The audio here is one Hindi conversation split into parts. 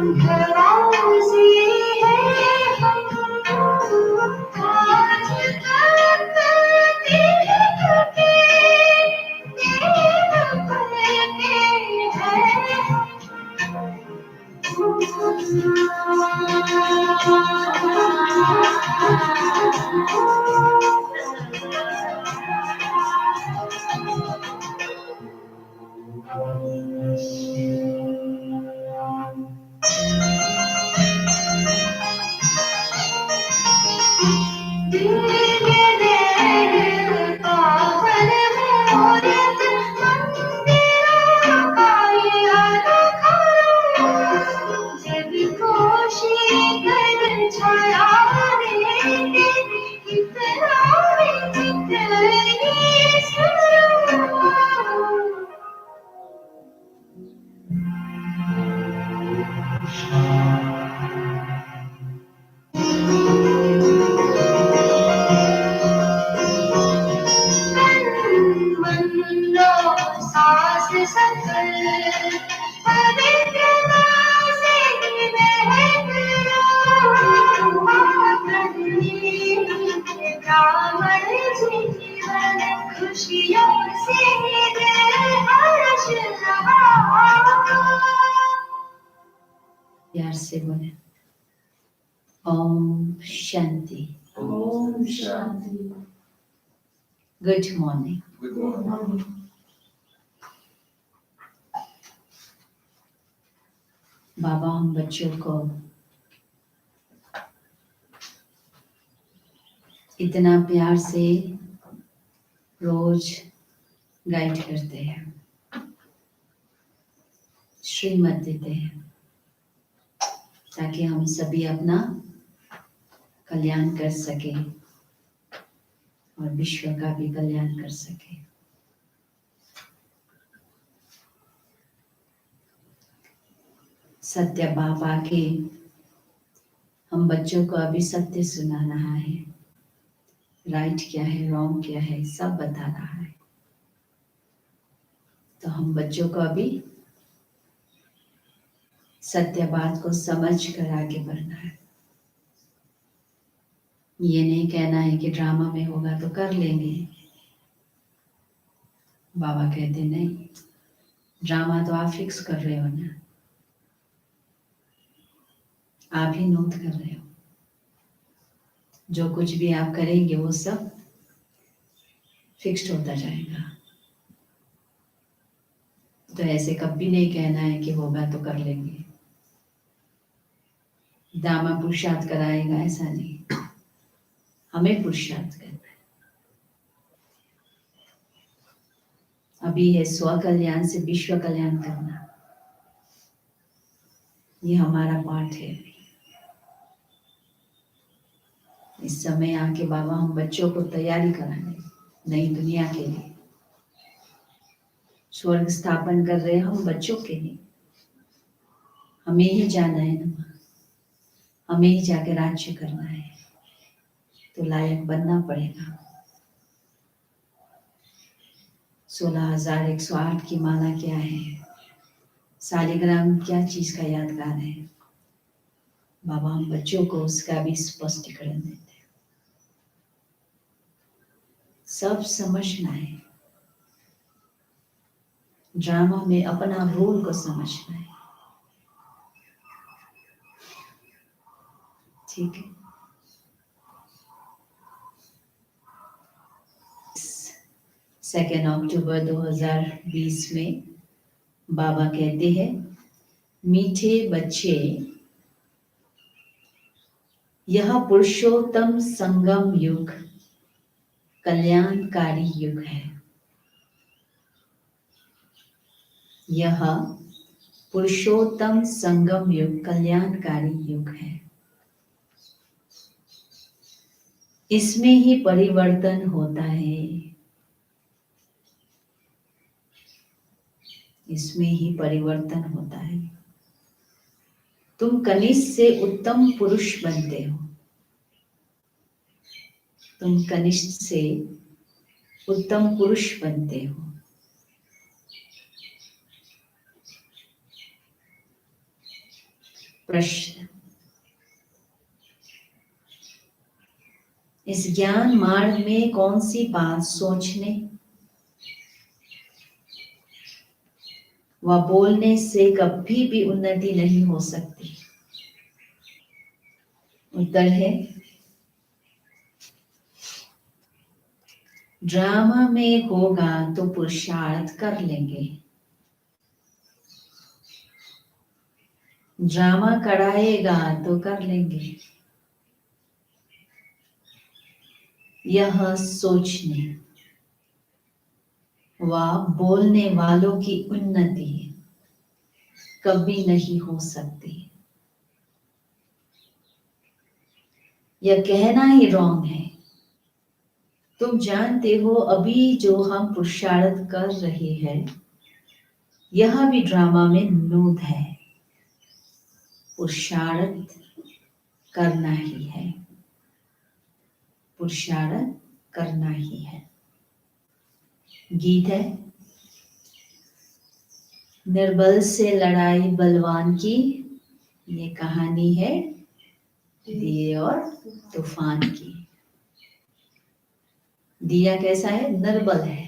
घरों से है हम आज तक दिल के सांस सकल पवित्रता से महक ब्राह्मण जीवन खुशियों से हर्ष रहा। प्यार से बोले ओम शांति। ओम शांति। Good morning. Good morning. बाबा हम बच्चों को इतना प्यार से रोज गाइड करते हैं, श्रीमत देते हैं, ताकि हम सभी अपना कल्याण कर सके और विश्व का भी कल्याण कर सके। सत्य बाबा के हम बच्चों को अभी सत्य सुना रहा है, राइट क्या है रॉन्ग क्या है सब बता रहा है। तो हम बच्चों को अभी सत्य बात को समझ कर आगे बढ़ना है। ये नहीं कहना है कि ड्रामा में होगा तो कर लेंगे। बाबा कहते नहीं, ड्रामा तो आप फिक्स कर रहे हो ना, आप ही नोट कर रहे हो। जो कुछ भी आप करेंगे वो सब फिक्स्ड होता जाएगा। तो ऐसे कभी नहीं कहना है कि होगा तो कर लेंगे, दामा पुरुषार्थ कराएगा, ऐसा नहीं। हमें पुरुषार्थ करना है। अभी है स्व कल्याण से विश्व कल्याण करना, ये हमारा पाठ है। इस समय आके बाबा हम बच्चों को तैयारी कराने नई दुनिया के लिए, स्वर्ग स्थापन कर रहे हैं हम बच्चों के लिए। हमें ही जाना है ना, हमें ही जाके राज्य करना है, तो लायक बनना पड़ेगा। 16,108 की माला क्या है, शालिग्राम क्या चीज का यादगार है, बाबा हम बच्चों को उसका भी स्पष्टीकरण देते हैं। सब समझना है, ड्रामा में अपना रोल को समझना है, ठीक है। 2 अक्टूबर 2020 में बाबा कहते हैं, मीठे बच्चे, यह पुरुषोत्तम संगम युग कल्याणकारी युग है। यह पुरुषोत्तम संगम युग कल्याणकारी युग है। इसमें ही परिवर्तन होता है, इसमें ही परिवर्तन होता है। तुम कनिष्ठ से उत्तम पुरुष बनते हो, तुम कनिष्ठ से उत्तम पुरुष बनते हो। प्रश्न, इस ज्ञान मार्ग में कौन सी बात सोचने व बोलने से कभी भी उन्नति नहीं हो सकती? उत्तर है, ड्रामा में होगा तो पुरुषार्थ कर लेंगे, ड्रामा कराएगा तो कर लेंगे। यह सोचने व बोलने वालों की उन्नति कभी नहीं हो सकती। यह कहना ही रॉन्ग है। तुम जानते हो अभी जो हम पुरुषार्थ कर रहे हैं यह भी ड्रामा में नूद है। पुरुषार्थ करना ही है, पुरुषार्थ करना ही है। गीत है, निर्बल से लड़ाई बलवान की, ये कहानी है दिए और तूफान की। दिया कैसा है? निर्बल है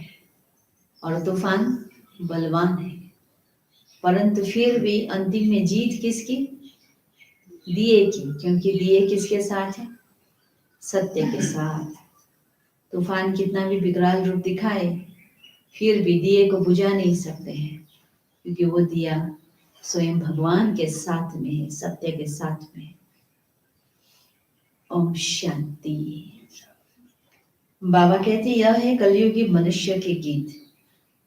और तूफान बलवान है, परंतु फिर भी अंतिम में जीत किसकी? दिए की, क्योंकि दिए किसके साथ है? सत्य के साथ। तूफान कितना भी विकराल रूप दिखाए फिर भी दिए को बुझा नहीं सकते हैं, क्योंकि वो दिया स्वयं भगवान के साथ में है, सत्य के साथ में। ओम शांति। बाबा कहते यह है कलयुगी मनुष्य के गीत,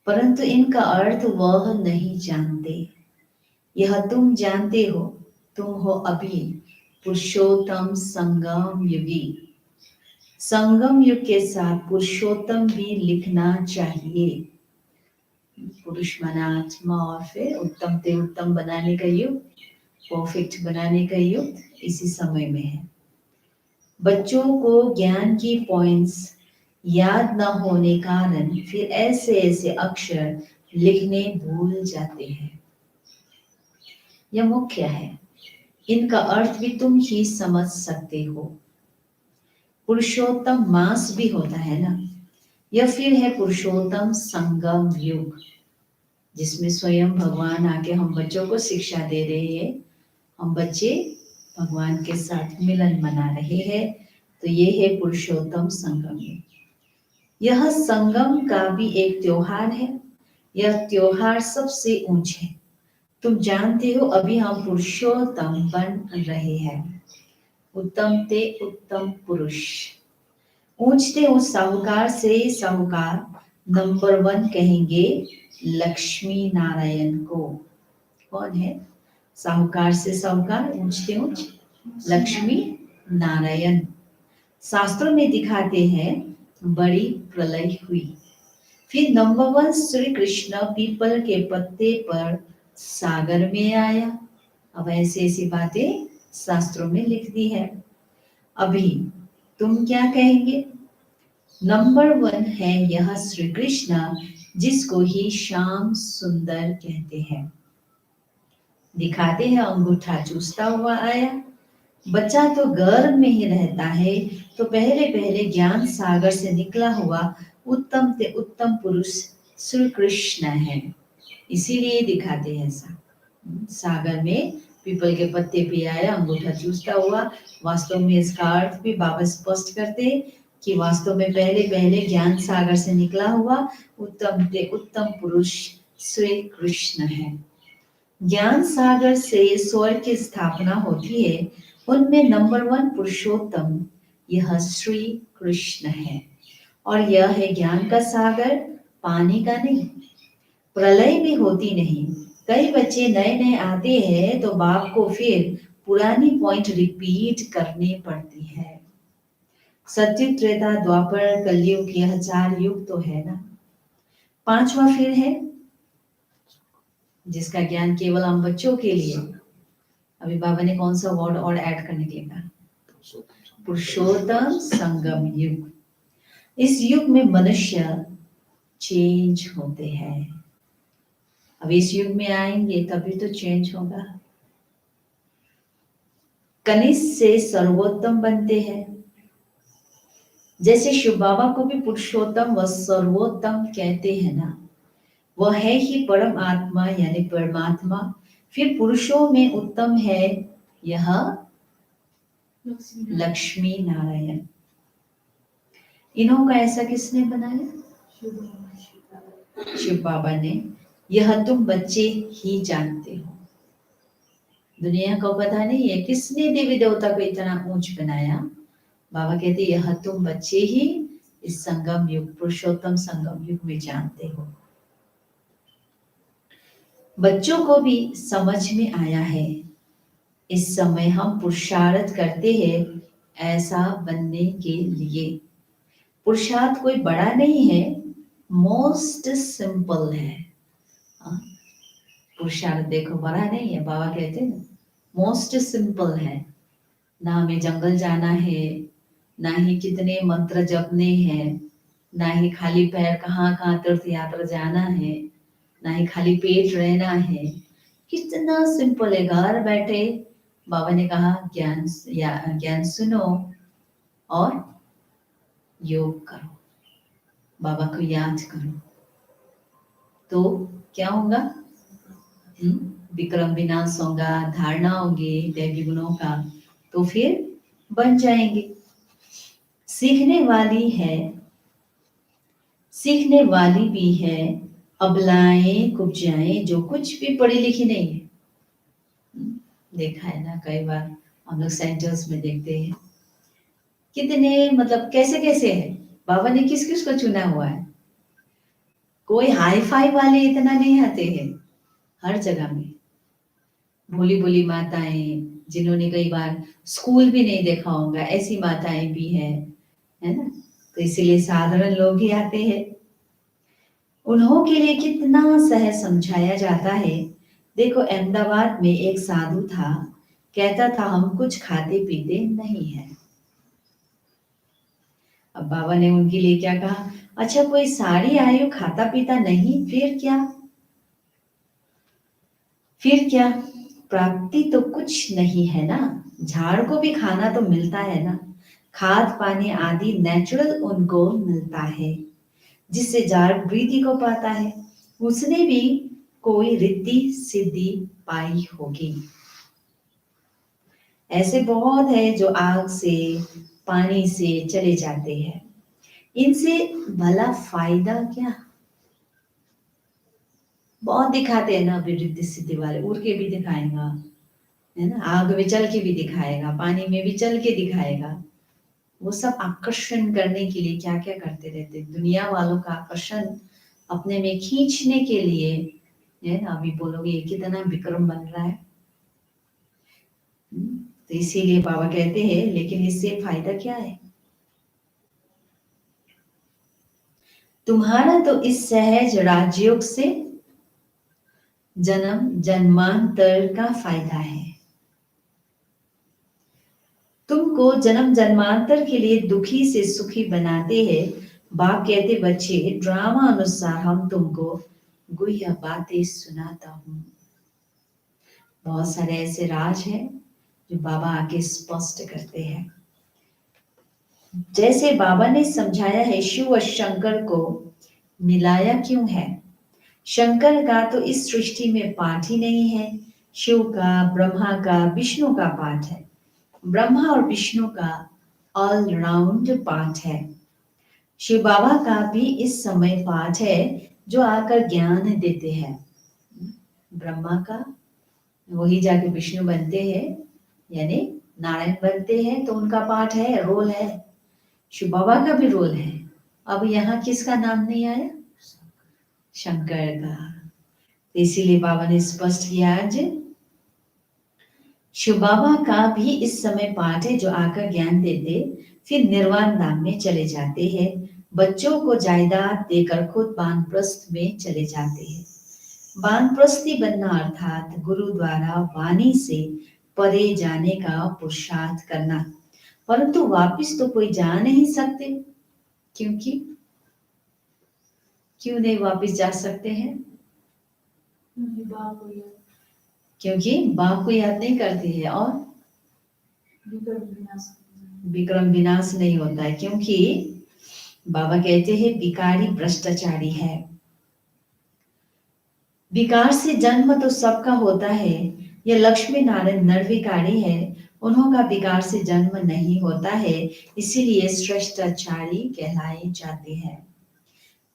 परंतु इनका अर्थ वह नहीं जानते। यह तुम जानते हो, तुम हो अभी पुरुषोत्तम संगम युगी। संगम युग के साथ पुरुषोत्तम भी लिखना चाहिए। पुरुष माना आत्मा और फिर उत्तम ते उत्तम बनाने का युग, परफेक्ट बनाने का युग इसी समय में है। बच्चों को ज्ञान की पॉइंट्स याद न होने कारण फिर ऐसे ऐसे अक्षर लिखने भूल जाते हैं। यह मुख्य है, इनका अर्थ भी तुम ही समझ सकते हो। पुरुषोत्तम मास भी होता है ना, यह फिर है पुरुषोत्तम संगम युग, जिसमें स्वयं भगवान आके हम बच्चों को शिक्षा दे रहे हैं। हम बच्चे भगवान के साथ मिलन मना रहे हैं, तो ये है पुरुषोत्तम संगम युग। यह संगम का भी एक त्योहार है। यह त्योहार सबसे ऊंच है। तुम जानते हो अभी हम पुरुषोत्तम बन रहे हैं। उत्तम ते उत्तम पुरुष। ऊंचते ऊंच साहूकार से साहूकार नंबर 1 कहेंगे लक्ष्मी नारायण को। कौन है? साहूकार से साहूकार, ऊंचते ऊंच लक्ष्मी नारायण। शास्त्रों में दिखाते हैं बड़ी प्रलय हुई, फिर नंबर 1 श्री कृष्ण पीपल के पत्ते पर सागर में आया। अब ऐसी ऐसी बातें शास्त्रों में लिख दी है। अभी तुम क्या कहेंगे? नंबर 1 है यह श्री कृष्ण, जिसको ही श्याम सुंदर कहते हैं। दिखाते हैं अंगूठा चूसता हुआ आया। बच्चा तो गर्भ में ही रहता है, तो पहले पहले ज्ञान सागर से निकला हुआ उत्तम ते उत्तम पुरुष श्री कृष्ण है, इसीलिए दिखाते हैं ऐसा। सागर में पीपल के पत्ते पे आया अंगूठा चूसता हुआ। वास्तव में इसका अर्थ भी बाबा स्पष्ट करते कि वास्तव में पहले पहले ज्ञान सागर से निकला हुआ उत्तम ते उत्तम पुरुष श्री कृष्ण है। ज्ञान सागर से स्वर्ग की स्थापना होती है, उनमें नंबर 1 पुरुषोत्तम यह श्री कृष्ण है। और यह है ज्ञान का सागर, पानी का नहीं। प्रलय भी होती नहीं। कई बच्चे नए नए आते हैं तो बाप को फिर पुरानी पॉइंट रिपीट करनी पड़ती है। सत्युग, त्रेता, द्वापर, कलयुग, यह 4 युग तो है ना। 5वां फिर है जिसका ज्ञान केवल हम बच्चों के लिए। अभी बाबा ने कौन सा वर्ड और ऐड करने के लिए कहा? पुरुषोत्तम संगम युग। इस युग में मनुष्य चेंज होते हैं। अब इस युग में आएंगे तभी तो चेंज होगा। कनिष्ठ से सर्वोत्तम बनते हैं। जैसे शिव बाबा को भी पुरुषोत्तम व सर्वोत्तम कहते हैं ना, वह है ही परम आत्मा यानी परमात्मा। फिर पुरुषों में उत्तम है यह लक्ष्मी नारायण। इन्हों का ऐसा किसने बनाया? शिव बाबा ने। यह तुम बच्चे ही जानते हो, दुनिया को पता नहीं है किसने देवी देवता को इतना ऊंच बनाया। बाबा कहते यह तुम बच्चे ही इस संगम युग, पुरुषोत्तम संगम युग में जानते हो। बच्चों को भी समझ में आया है, इस समय हम पुरुषार्थ करते हैं ऐसा बनने के लिए। पुरुषार्थ कोई बड़ा नहीं है, मोस्ट सिंपल है। पुरुषार्थ देखो बड़ा नहीं है, बाबा कहते हैं मोस्ट सिंपल है। ना हमें जंगल जाना है, ना ही कितने मंत्र जपने हैं, ना ही खाली पैर कहाँ कहाँ तीर्थ यात्रा जाना है, ना ही खाली पेट रहना है। कितना सिंपल है, घर बैठे बाबा ने कहा ज्ञान सुनो और योग करो, बाबा को याद करो, तो क्या होगा? विक्रम विनाश होगा, धारणा होगी दैवी गुणों का, तो फिर बन जाएंगे। सीखने वाली भी है अबलाएं कुब्जाएं जो कुछ भी पढ़ी लिखी नहीं है। देखा है ना, कई बार हम लोग सेंटर्स में देखते हैं कितने मतलब कैसे कैसे है। बाबा ने किस किस को चुना हुआ है? कोई हाई फाई वाले इतना नहीं आते हैं, हर जगह में भोली भोली माताएं जिन्होंने कई बार स्कूल भी नहीं देखा होगा, ऐसी माताएं भी है ना। तो इसीलिए साधारण लोग ही आते हैं। उन्हों के लिए कितना सहज समझाया जाता है। देखो अहमदाबाद में एक साधु था, कहता था हम कुछ खाते पीते नहीं है। अब बाबा ने उनके लिए क्या कहा? अच्छा कोई सारी आयु खाता पीता नहीं, फिर क्या? प्राप्ति तो कुछ नहीं है ना, झाड़ को भी खाना तो मिलता है ना, खाद पानी आदि नेचुरल उनको मिलता है, जिससे झाड़ प्रीति को पाता है। उसने भी कोई रिद्धि सिद्धि पाई होगी। ऐसे बहुत है जो आग से पानी से चले जाते हैं, इनसे भला फायदा क्या? बहुत दिखाते हैं ना अभी रिद्धि सिद्धि वाले, उड़ के भी दिखाएगा है ना, आग में चल के भी दिखाएगा, पानी में भी चल के दिखाएगा। वो सब आकर्षण करने के लिए क्या क्या करते रहते, दुनिया वालों का आकर्षण अपने में खींचने के लिए है ना। अभी बोलोगे ये कितना विक्रम बन रहा है। तो इसीलिए बाबा कहते हैं लेकिन इससे फायदा क्या है? तुम्हारा तो इस सहज राजयोग से जन्म जन्मांतर का फायदा है। तुमको जन्म जन्मांतर के लिए दुखी से सुखी बनाते हैं। बाप कहते बच्चे ड्रामा अनुसार हम तुमको गुह्य बातें सुनाता हूँ। बहुत सारे ऐसे राज हैं जो बाबा आके स्पष्ट करते हैं। जैसे बाबा ने समझाया है शिव और शंकर को मिलाया क्यों है। शंकर का तो इस सृष्टि में पाठ ही नहीं है, शिव का, ब्रह्मा का, विष्णु का पाठ है। ब्रह्मा और विष्णु का ऑलराउंड पाठ है। शिव बाबा का भी इस समय पाठ है जो आकर ज्ञान देते हैं। ब्रह्मा का वही जाके विष्णु बनते हैं यानी नारायण बनते हैं, तो उनका पाठ है, रोल है। शिव बाबा का भी रोल है। अब यहाँ किसका नाम नहीं आया? शंकर का। इसीलिए बाबा ने स्पष्ट किया आज शिव बाबा का भी इस समय पाठ है जो आकर ज्ञान देते फिर निर्वाण धाम में चले जाते हैं। बच्चों को जायदाद देकर खुद वानप्रस्थ में चले जाते हैं। वानप्रस्थी बनना अर्थात गुरु द्वारा वाणी से परे जाने का पुरुषार्थ करना, परंतु वापिस तो कोई जा नहीं सकते। क्योंकि क्यों नहीं वापिस जा सकते हैं? क्योंकि बाप को याद नहीं करते हैं और विक्रम विनाश नहीं होता है, क्योंकि बाबा कहते हैं विकारी भ्रष्टाचारी है। विकार से जन्म तो सबका होता है। यह लक्ष्मी नारायण निर्विकारी है, उन्हों का विकार से जन्म नहीं होता है, इसीलिए श्रेष्ठाचारी कहलाए जाते हैं।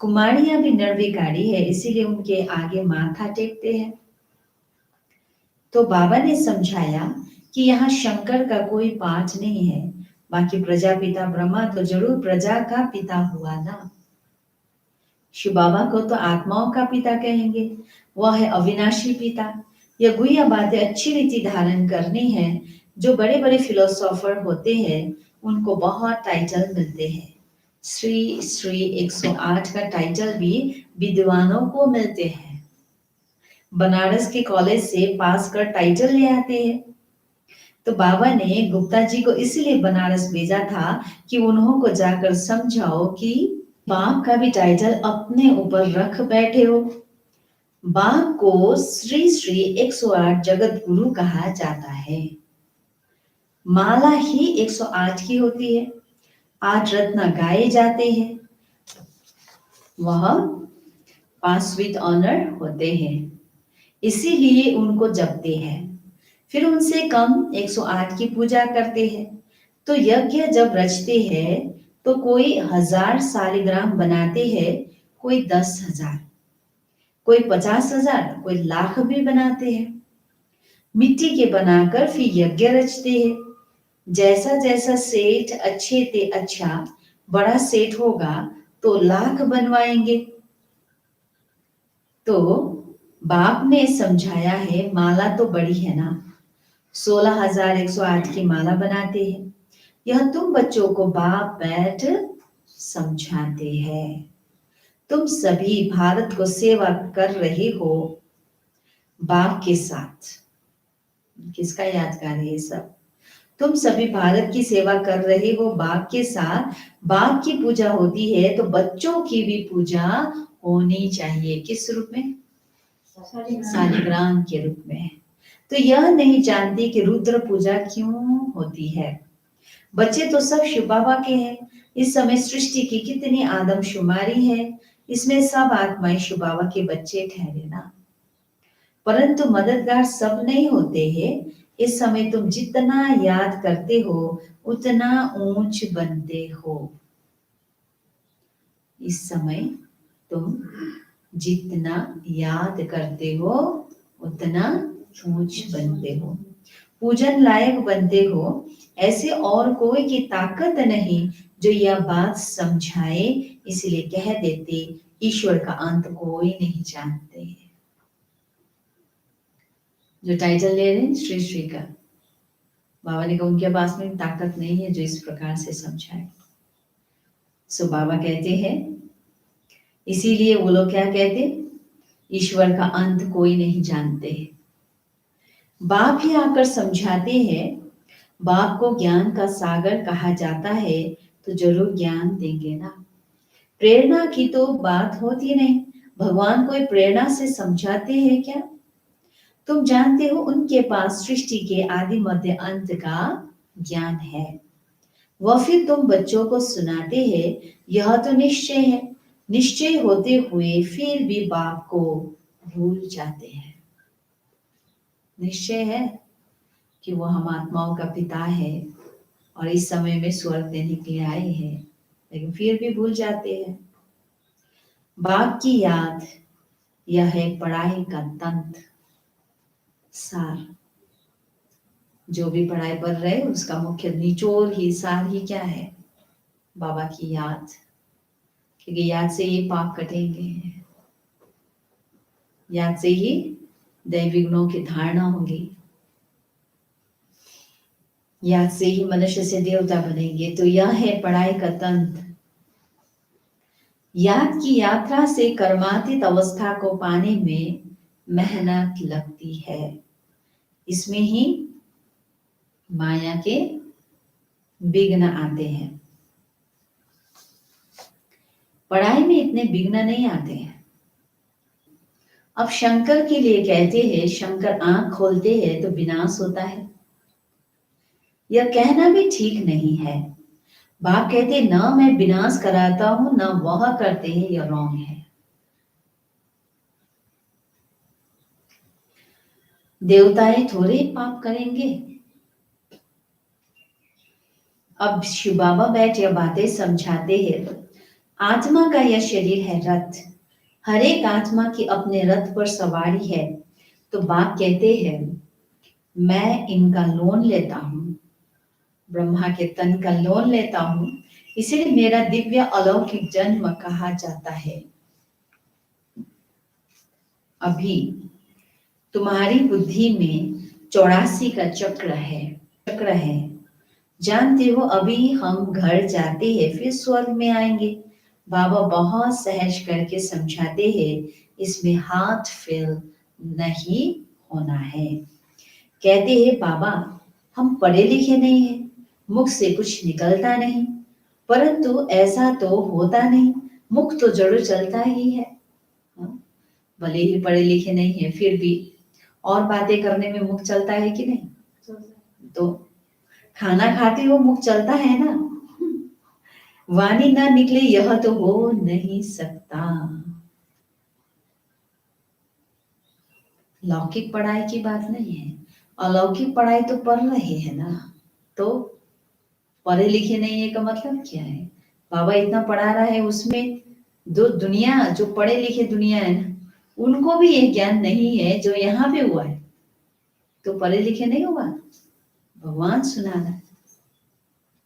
कुमारियां भी निर्विकारी है, इसीलिए उनके आगे माथा टेकते हैं। तो बाबा ने समझाया कि यहाँ शंकर का कोई पाठ नहीं है, बाकी प्रजापिता ब्रह्मा तो जरूर प्रजा का पिता हुआ ना। शिव बाबा को तो आत्माओं का पिता कहेंगे, वह है अविनाशी पिता। यह गुह्य बातें अच्छी रीति धारण करनी है। जो बड़े बड़े फिलोसोफर होते हैं उनको बहुत टाइटल मिलते हैं। श्री श्री 108 का टाइटल भी विद्वानों को मिलते हैं। बनारस के कॉलेज से पास कर टाइटल ले आते हैं। तो बाबा ने गुप्ता जी को इसलिए बनारस भेजा था कि उन्हों को जाकर समझाओ कि बाप का भी टाइटल अपने ऊपर रख बैठे हो। बाप को श्री श्री 108 जगत गुरु कहा जाता है। माला ही 108 की होती है। 8 रत्न गाए जाते हैं, वह 5 विद ऑनर होते हैं, इसीलिए उनको जपते हैं। फिर उनसे कम 108 की पूजा करते हैं। तो यज्ञ जब रचते हैं तो कोई 1000 सालिग्राम बनाते हैं, कोई 10,000, कोई 50,000, कोई लाख भी बनाते हैं। मिट्टी के बनाकर फिर यज्ञ रचते हैं। जैसा जैसा सेठ अच्छे ते अच्छा बड़ा सेठ होगा तो लाख बनवाएंगे। तो बाप ने समझाया है, माला तो बड़ी है ना, 16,108 की माला बनाते हैं। यह तुम बच्चों को बाप बैठ समझाते हैं। तुम सभी भारत को सेवा कर रहे हो बाप के साथ। किसका यादगार है ये सब? तुम सभी भारत की सेवा कर रहे हो बाप के साथ। बाप की पूजा होती है तो बच्चों की भी पूजा होनी चाहिए। किस रूप में? सालिग्राम के रूप में। तो यह नहीं जानती कि रुद्र पूजा क्यों होती है। बच्चे तो सब शिव बाबा के हैं। इस समय सृष्टि की कितनी आदमशुमारी है, इसमें सब आत्माएं शिव बाबा के बच्चे ठहरे ना। परंतु मददगार सब नहीं होते हैं। इस समय तुम जितना याद करते हो उतना ऊंच बनते हो। इस समय तुम जितना याद करते हो उतना ऊंच बनते हो, पूजन लायक बनते हो। ऐसे और कोई की ताकत नहीं जो यह बात समझाए, इसलिए कह देते ईश्वर का अंत कोई नहीं जानते। जो टाइटल ले रहे हैं श्री श्री का, बाबा ने कहा उनके पास में ताकत नहीं है जो इस प्रकार से समझाए। सो बाबा कहते हैं, इसीलिए वो लोग क्या कहते, ईश्वर का अंत कोई नहीं जानते। बाप ही आकर समझाते हैं। बाप को ज्ञान का सागर कहा जाता है तो जरूर ज्ञान देंगे ना। प्रेरणा की तो बात होती नहीं। भगवान कोई प्रेरणा से समझाते हैं क्या? तुम जानते हो उनके पास सृष्टि के आदि मध्य अंत का ज्ञान है। वह फिर तुम बच्चों को सुनाते हैं। यह तो निश्चय है, निश्चय होते हुए फिर भी बाप को भूल जाते हैं। निश्चय है कि वो हम आत्माओं का पिता है और इस समय में स्वर्ग देने के लिए आए हैं, लेकिन फिर भी भूल जाते हैं। बाप की याद यह है पढ़ाई का तंत्र सार। जो भी पढ़ाई पढ़ रहे उसका मुख्य निचोड़ ही सार ही क्या है? बाबा की याद। क्योंकि याद से ही पाप कटेंगे, याद से ही दैविक गुणों की धारणा होगी, याद से ही मनुष्य से देवता बनेंगे। तो यह है पढ़ाई का तंत्र। याद की यात्रा से कर्मातीत अवस्था को पाने में मेहनत लगती है। इसमें ही माया के विघ्न आते हैं। पढ़ाई में इतने विघ्न नहीं आते हैं। अब शंकर के लिए कहते हैं, शंकर आंख खोलते हैं तो विनाश होता है। यह कहना भी ठीक नहीं है। बाप कहते न मैं विनाश कराता हूं न वह करते हैं, यह रॉन्ग है। देवताएं थोड़े पाप करेंगे। अब शिव बाबा बैठ यह बातें समझाते हैं। आत्मा का यह शरीर है रथ, हर एक आत्मा की अपने रथ पर सवारी है। तो बाप कहते हैं मैं इनका लोन लेता हूं, ब्रह्मा के तन का लोन लेता हूं, इसलिए मेरा दिव्य अलौकिक जन्म कहा जाता है। अभी तुम्हारी बुद्धि में 84 का चक्र है। जानते हो अभी हम घर जाते हैं फिर स्वर्ग में आएंगे। बाबा बहुत सहज करके समझाते हैं, इसमें हाथ फेल नहीं होना है। कहते हैं बाबा हम पढ़े लिखे नहीं हैं, मुख से कुछ निकलता नहीं, परंतु ऐसा तो होता नहीं, मुख तो जरूर चलता ही है। भले ही पढ़े लिखे नहीं है फिर भी और बातें करने में मुख चलता है कि नहीं? तो खाना खाते हो मुख चलता है ना। वाणी ना निकले यह तो हो नहीं सकता। लौकिक पढ़ाई की बात नहीं है, अलौकिक पढ़ाई तो पढ़ रहे हैं ना। तो पढ़े लिखे नहीं है का मतलब क्या है? बाबा इतना पढ़ा रहा है, उसमें दो दुनिया जो पढ़े लिखे दुनिया है ना, उनको भी ये ज्ञान नहीं है जो यहाँ पे हुआ है। तो पढ़े लिखे नहीं हुआ, भगवान सुना रहा है।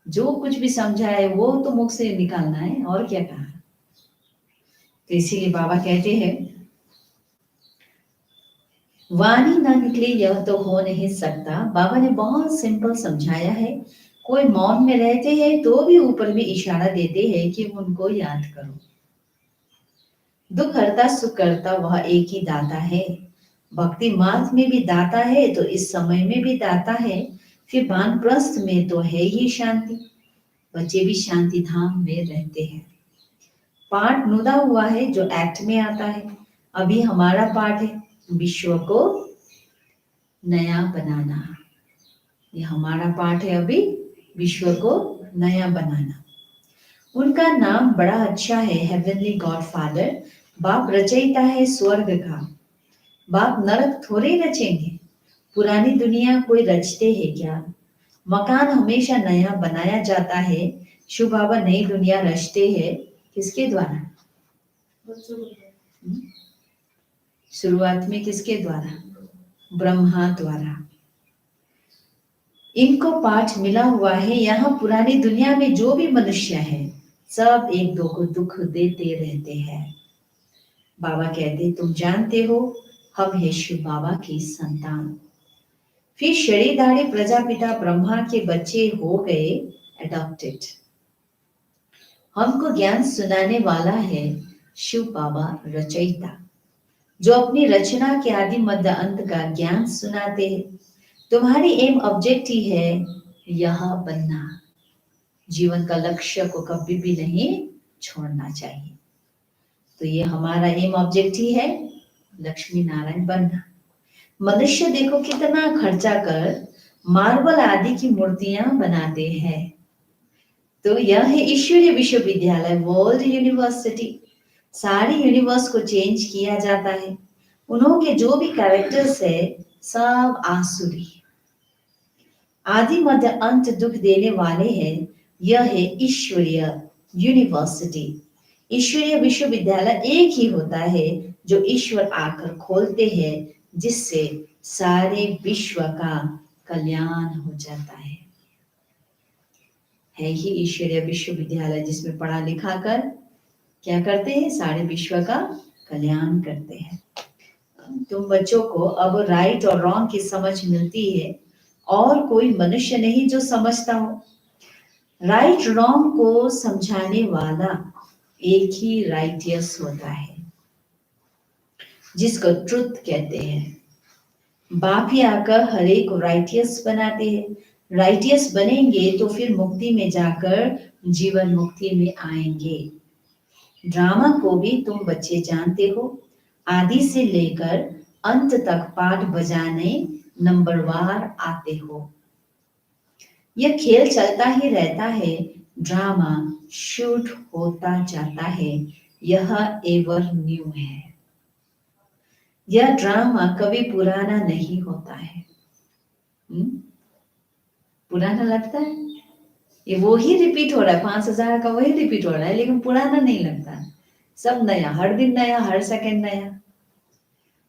जो कुछ भी समझा है वो तो मुख से निकालना है, और क्या कहा। तो इसीलिए बाबा कहते हैं वाणी ना निकले यह तो हो नहीं सकता। बाबा ने बहुत सिंपल समझाया है। कोई मौन में रहते हैं तो भी ऊपर में इशारा देते हैं कि उनको याद करो। दुख हरता सुख करता वह एक ही दाता है। भक्ति मार्ग में भी दाता है तो इस समय में भी दाता है, फिर वानप्रस्थ में तो है ही शांति। बच्चे भी शांति धाम में रहते हैं। पाठ नुदा हुआ है जो एक्ट में आता है। अभी हमारा पाठ है विश्व को नया बनाना। ये हमारा पाठ है अभी विश्व को नया बनाना। उनका नाम बड़ा अच्छा है, हेवनली गॉड फादर। बाप रचयिता है स्वर्ग का। बाप नरक थोड़े रचेंगे। पुरानी दुनिया कोई रचते हैं क्या? मकान हमेशा नया बनाया जाता है। शिव बाबा नई दुनिया रचते हैं किसके द्वारा? शुरुआत में किसके द्वारा? ब्रह्मा द्वारा। इनको पाठ मिला हुआ है। यहाँ पुरानी दुनिया में जो भी मनुष्य है सब एक दो को दुख देते रहते हैं। बाबा कहते तुम जानते हो हम है शिव बाबा की संतान। फिर शरीरधारी प्रजापिता ब्रह्मा के बच्चे हो गए एडॉप्टेड। हमको ज्ञान सुनाने वाला है शिव बाबा रचयिता, जो अपनी रचना के आदि मध्य अंत का ज्ञान सुनाते हैं। तुम्हारी एम ऑब्जेक्ट ही है यह बनना। जीवन का लक्ष्य को कभी भी नहीं छोड़ना चाहिए। तो ये हमारा एम ऑब्जेक्ट ही है लक्ष्मी नारायण बनना। मनुष्य देखो कितना खर्चा कर मार्बल आदि की मूर्तियां बनाते हैं। तो यह है ईश्वरीय विश्वविद्यालय, वर्ल्ड यूनिवर्सिटी। सारी यूनिवर्स को चेंज किया जाता है। उन्होंने जो भी कैरेक्टर्स है सब आसुरी, आदि मध्य अंत दुख देने वाले हैं। यह है ईश्वरीय यूनिवर्सिटी। ईश्वरीय विश्वविद्यालय एक ही होता है जो ईश्वर आकर खोलते हैं, जिससे सारे विश्व का कल्याण हो जाता है ही ईश्वरीय विश्वविद्यालय, जिसमें पढ़ा लिखा कर क्या करते हैं? सारे विश्व का कल्याण करते हैं। तुम बच्चों को अब राइट और रॉन्ग की समझ मिलती है, और कोई मनुष्य नहीं जो समझता हो। राइट रॉन्ग को समझाने वाला एक ही राइटियस होता है, जिसको ट्रुथ कहते हैं। बाप ही आकर हर एक को राइटियस बनाते हैं। राइटियस बनेंगे तो फिर मुक्ति में जाकर जीवन मुक्ति में आएंगे। ड्रामा को भी तुम बच्चे जानते हो, आदि से लेकर अंत तक पाठ बजाने नंबरवार आते हो। यह खेल चलता ही रहता है, ड्रामा शूट होता जाता है, यह एवर न्यू है। यह ड्रामा कभी पुराना नहीं होता है। पुराना लगता है, ये वो ही रिपीट हो रहा है, 5000 का वही रिपीट हो रहा है, लेकिन पुराना नहीं लगता। सब नया, हर दिन नया, हर सेकंड नया।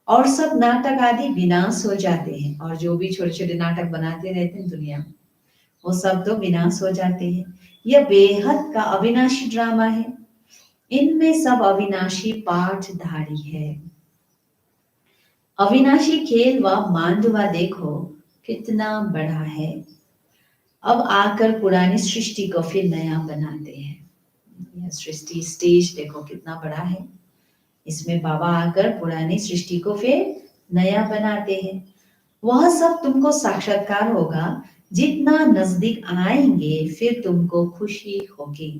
और सब नाटक आदि विनाश हो जाते हैं, और जो भी छोटे छोटे नाटक बनाते रहते हैं दुनिया में, वो सब तो विनाश हो जाते हैं। यह बेहद का अविनाशी ड्रामा है, इनमें सब अविनाशी पाठधारी है। अविनाशी खेल व मांडवा देखो कितना बड़ा है। अब आकर पुरानी सृष्टि को फिर नया बनाते हैं। यह सृष्टि स्टेज देखो कितना बड़ा है, इसमें बाबा आकर पुरानी सृष्टि को फिर नया बनाते हैं। वह सब तुमको साक्षात्कार होगा, जितना नजदीक आएंगे फिर तुमको खुशी होगी।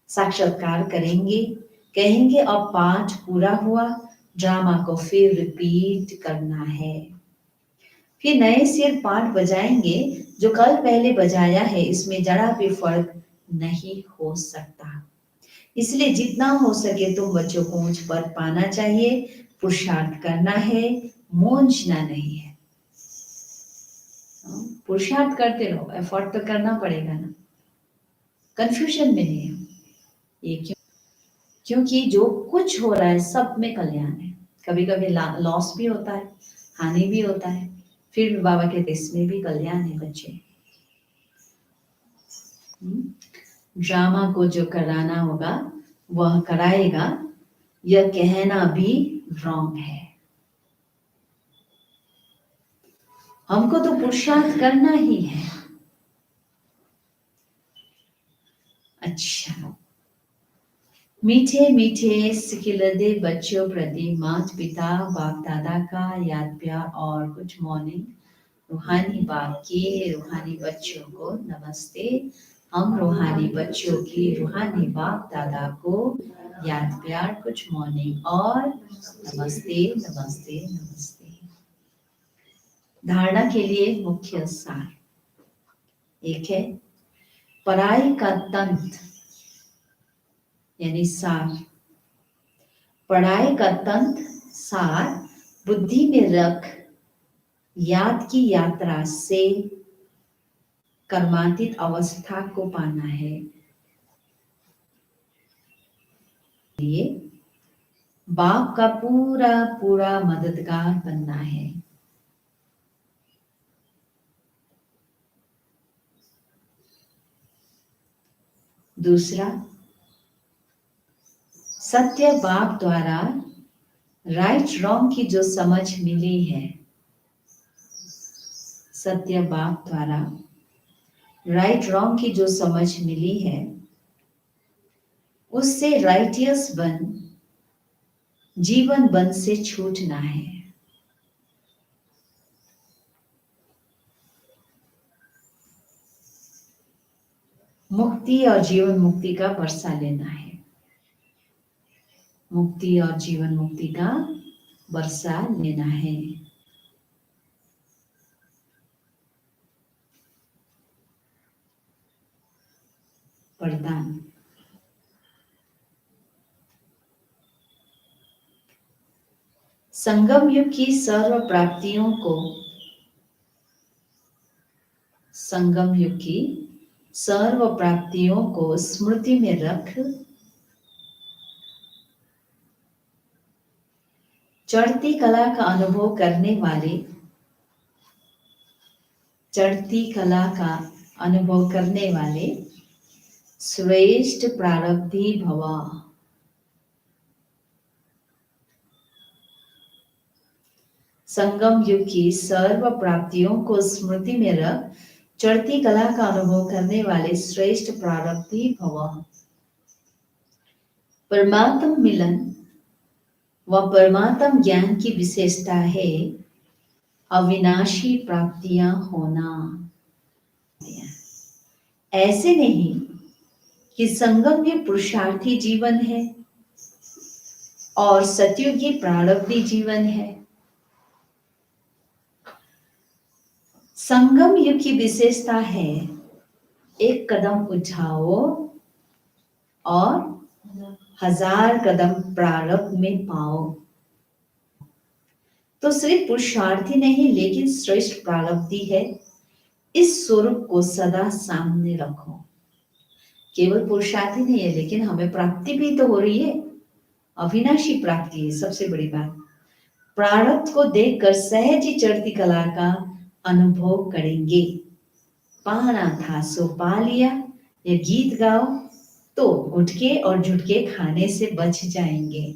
साक्षात्कार करेंगे, कहेंगे अब पाठ पूरा हुआ, ड्रामा को फिर रिपीट करना है। फिर नए सिर पाठ बजाएंगे, जो कल पहले बजाया है इसमें जरा भी फर्क नहीं हो सकता। इसलिए जितना हो सके तुम बच्चों को ऊंच पद पाना चाहिए, पुरुषार्थ करना है, मूंझना नहीं है। पुरुषार्थ करते रहो, एफर्ट तो करना पड़ेगा ना, कंफ्यूजन में नहीं है। ये क्योंकि जो कुछ हो रहा है सब में कल्याण है। कभी कभी लॉस भी होता है, हानि भी होता है, फिर भी बाबा कहते इसमें भी कल्याण है बच्चे। ड्रामा को जो कराना होगा वह कराएगा, यह कहना भी रॉन्ग है। हमको तो पुरुषार्थ करना ही है। अच्छा, मीठे मीठे सिखिलदे बच्चों प्रति माता पिता बाप दादा का याद प्यार और गुड मॉर्निंग। रूहानी बाप के रूहानी बच्चों को नमस्ते। हम रूहानी बच्चों की रूहानी बाप दादा को याद प्यार, गुड मॉर्निंग और नमस्ते नमस्ते नमस्ते। धारणा के लिए मुख्य सार एक है पढ़ाई का तंत्र यानी सार। पढ़ाई का तंत्र सार बुद्धि में रख याद की यात्रा से कर्मातीत अवस्था को पाना है। लिए बाप का पूरा पूरा मददगार बनना है। दूसरा, सत्य बाप द्वारा राइट रॉन्ग की जो समझ मिली है, सत्य बाप द्वारा राइट रॉन्ग की जो समझ मिली है, उससे राइटियस बन जीवन बन से छूटना है। मुक्ति और जीवन मुक्ति का बरसा लेना है। मुक्ति और जीवन मुक्ति का बरसा लेना है। वरदान। संगम युग की सर्व प्राप्तियों को, संगम युग की सर्व प्राप्तियों को स्मृति में रख चढ़ती कला का अनुभव करने वाले, चढ़ती कला का अनुभव करने वाले श्रेष्ठ प्रारब्धी भव। संगम युग की सर्व प्राप्तियों को स्मृति में रख चढ़ती कला का अनुभव करने वाले श्रेष्ठ प्रारब्धी भव। परमात्म मिलन व परमात्म ज्ञान की विशेषता है अविनाशी प्राप्तियां होना। ऐसे नहीं कि संगम में पुरुषार्थी जीवन है और सतयुगी प्रारब्धी जीवन है। संगम युग की विशेषता है एक कदम उठाओ और 1000 कदम प्रारब्ध में पाओ। तो सिर्फ पुरुषार्थी नहीं लेकिन श्रेष्ठ प्रारब्धि है। इस स्वरूप को सदा सामने रखो। केवल पुरुषार्थी नहीं है लेकिन हमें प्राप्ति भी तो हो रही है, अविनाशी प्राप्ति है सबसे बड़ी बात। प्रारब्ध को देखकर सहज ही चढ़ती कला का अनुभव करेंगे। पाना था सो पा लिया, ये गीत गाओ तो गुटके और झुटके खाने से बच जाएंगे।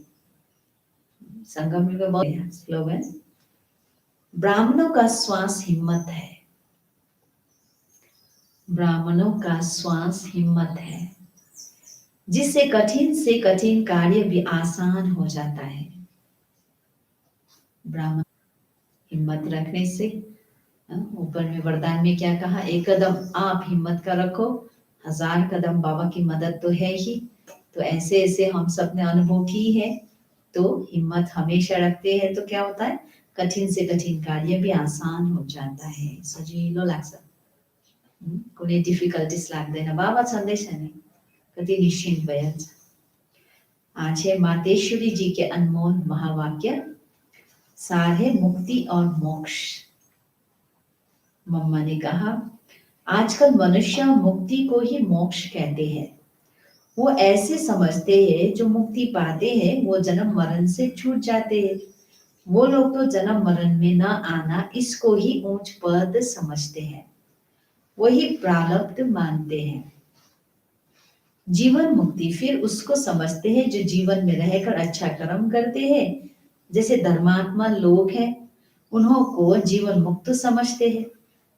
संगम युग में बहुत स्लोगन। ब्राह्मणों का श्वास हिम्मत है, ब्राह्मणों का श्वास हिम्मत है, जिससे कठिन से कठिन कार्य भी आसान हो जाता है। ब्राह्मण हिम्मत रखने से, ऊपर में वरदान में क्या कहा, एक कदम आप हिम्मत का रखो, 1000 कदम बाबा की मदद तो है ही। तो ऐसे ऐसे हम सब ने अनुभव की है। तो हिम्मत हमेशा रखते हैं तो क्या होता है, कठिन से कठिन कार्य भी आसान हो जाता है, सजिलो लाग्छ। कुनै डिफिकल्टीज लाग्दैन, बाबा छँदैछ नि, कति निश्चिंत भइहाल्छ। आज है मातेश्वरी जी के अनमोल महावाक्य, सार है मुक्ति और मोक्ष। मम्मा ने कहा आजकल मनुष्य मुक्ति को ही मोक्ष कहते हैं। वो ऐसे समझते हैं जो मुक्ति पाते हैं वो जन्म मरण से छूट जाते हैं। वो लोग तो जन्म मरण में न आना इसको ही ऊंच पद समझते हैं, वही प्रारब्ध मानते हैं। जीवन मुक्ति फिर उसको समझते हैं जो जीवन में रहकर अच्छा कर्म करते हैं। जैसे धर्मात्मा लोग हैं, उन्हों को जीवन मुक्त समझते हैं।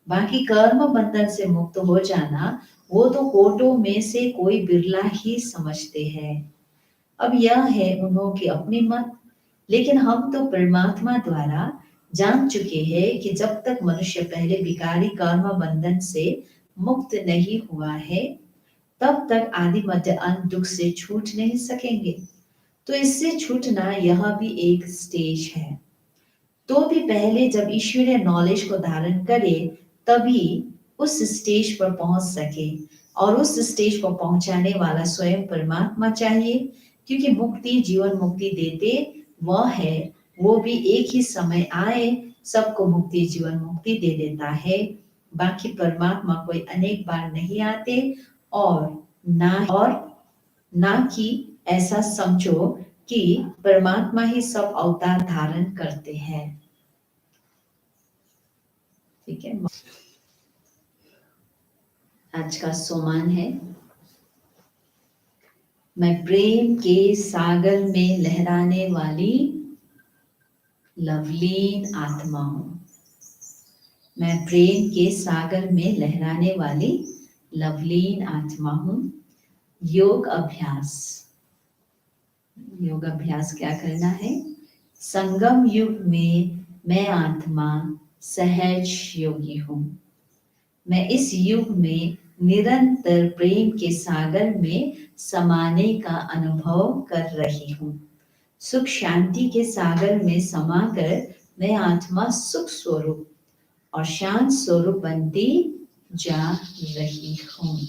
बाकी कर्म बंधन से मुक्त हो जाना वो तो कोटों में से कोई बिरला ही समझते हैं। अब यह है उन्हों की अपनी मत, लेकिन हम तो परमात्मा द्वारा जान चुके हैं कि जब तक मनुष्य पहले विकारी कर्म बंधन से मुक्त नहीं हुआ है तब तक आदि मध्य अंत दुख से छूट नहीं सकेंगे। तो इससे छूटना यह भी एक स्टेज है। तो भी पहले जब ईश्वरीय नॉलेज को धारण करे तभी उस स्टेज पर पहुंच सके, और उस स्टेज पर पहुंचाने वाला स्वयं परमात्मा चाहिए, क्योंकि मुक्ति जीवन मुक्ति देते वह है। वो भी एक ही समय आए सबको मुक्ति जीवन मुक्ति दे देता है। बाकी परमात्मा कोई अनेक बार नहीं आते, और ना कि ऐसा समझो कि परमात्मा ही सब अवतार धारण करते हैं। ठीक है, आज का सोमान है, मैं प्रेम के सागर में लहराने वाली लवलीन आत्मा हूं। मैं प्रेम के सागर में लहराने वाली लवलीन आत्मा हूं। योग अभ्यास, योग अभ्यास क्या करना है, संगम युग में मैं आत्मा सहज योगी हूं। मैं इस युग में निरंतर प्रेम के सागर में समाने का अनुभव कर रही हूँ। सुख शांति के सागर में समाकर मैं आत्मा सुख स्वरूप और शांत स्वरूप बनती जा रही हूँ।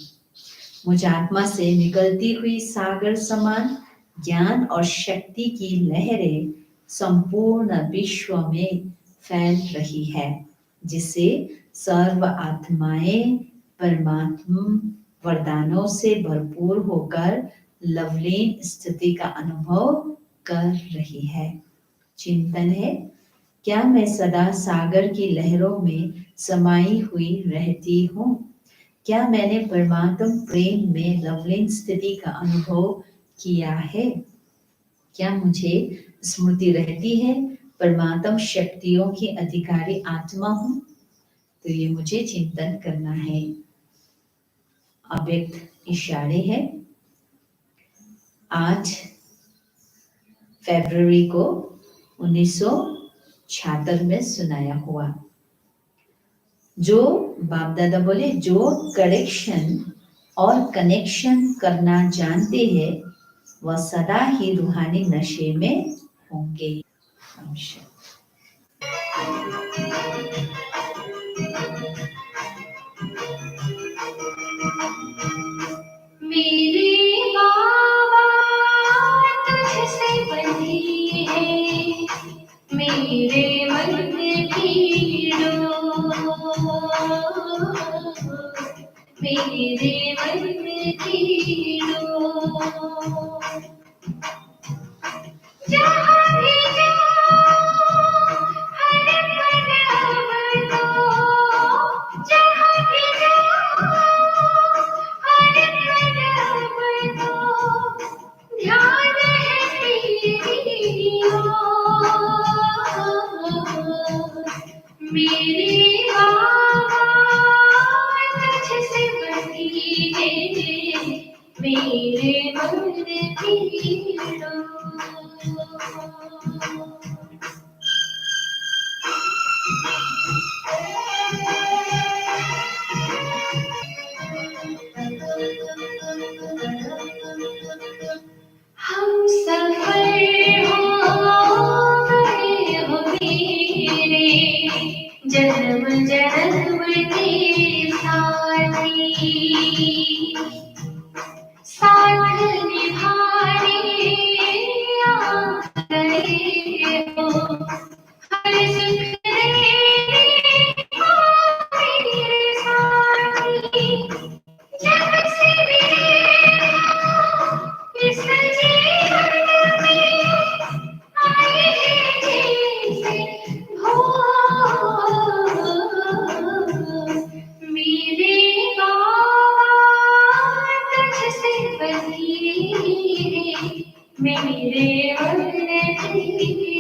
मुझ आत्मा से निकलती हुई सागर समान ज्ञान और शक्ति की लहरें संपूर्ण विश्व में फैल रही है, जिससे सर्व आत्माएं परमात्मा वरदानों से भरपूर होकर लवलीन स्थिति का अनुभव कर रही है। चिंतन है, क्या मैं सदा सागर की लहरों में समाई हुई रहती हूँ? क्या मैंने परमात्म प्रेम में लवलीन स्थिति का अनुभव किया है? क्या मुझे स्मृति रहती है परमात्म शक्तियों की अधिकारी आत्मा हूँ? तो ये मुझे चिंतन करना है। अव्यक्त इशारे हैं। आज फरवरी को 1976 में सुनाया हुआ। जो बाप दादा बोले, जो करेक्शन और कनेक्शन करना जानते हैं वह सदा ही रूहानी नशे में होंगे। जहाँ भी जाओ हर पल बदलो, जहाँ भी जाओ हर पल बदलो, ध्यान है तेरी ओर। मेरी आवाज़ तुझसे बंधी है, मेरे मन की डोर। हम सफर हो गए हो मेरे, जन्म जन्म के साथी, साथ निभाने आ गए हो, हर सुख देने हो मेरे साथी। जब से मिले इस जीवन में आए हैं जैसे भोर, मेरे बात तुझसे बंधी है, मेरे मन की